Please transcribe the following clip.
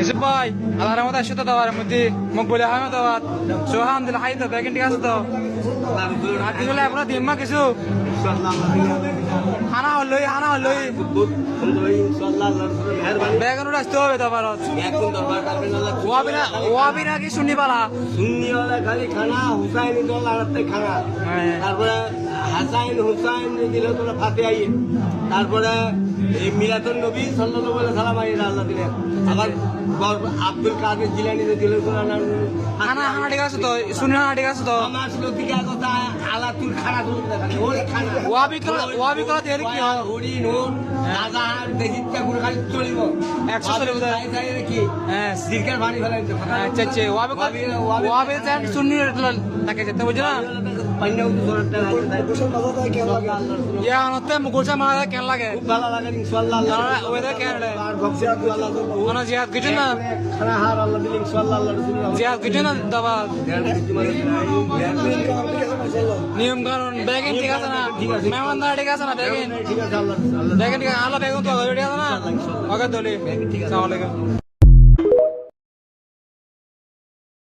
ইসব ভাই আল্লাহর মতো আসো তো দাওয়ার মধ্যে মোক বলে হয় তো সো আলহামদুলিল্লাহ হাই তো ব্যাগেন ঠিক আছে তো আর দিলে আপনার দিম্মা কিছু হানা হলই ব্যাগন আসতে হবে তো ভারত ওয়াবি না কি শুনি পালা সুন্নি ওলা খালি খানা হুসাইনি দল আড়াতে খানা তারপরে হাসাইন হুসাইন দিল তোরা ফাতে আইয়ে তারপরে এই মিলাদুন নবী সাল্লাল্লাহু আলাইহি সাল্লাম আইয়ে আল্লাহ দিলেন আবার আব্দুল কাদের জিলানী দিল তোরা হানা ঠিক আছে তো শুনি হানা ঠিক আছে তো আমার লতিকা কথা আলা তুল খানা তুল খালি ওই খানা ওয়াবি করা তেল কি হয় হরি নুন রাজা দেহিতা গুলো খালি চলিব 100 চলিব তাই কি হ্যাঁ সিরকার বাড়ি ফেলাই আচ্ছা আচ্ছা ওয়াবি যেন শুনি তাকে যেতে বুঝছো না ইয়া নতে মুকুলসা মারা কেন লাগে খুব ভালো লাগে ইনশাআল্লাহ আল্লাহ ওয়েদার কেন রে আর ভক্তি আল্লাহ ওনা জিয়াদ কিছু না খানা হার আল্লাহ দিল ইনশাআল্লাহ আল্লাহ রাসূলুল্লাহ জিয়াদ কিছু না দাবা নিয়ম কানুন ব্যাগিং ঠিক আছে না মেহমানদার ঠিক আছে না ব্যাগিং ঠিক আছে আল্লাহ ব্যাগিং ঠিক আছে আল্লাহ ব্যাগিং তো ঠিক আছে না ওকে দলি আসসালামু আলাইকুম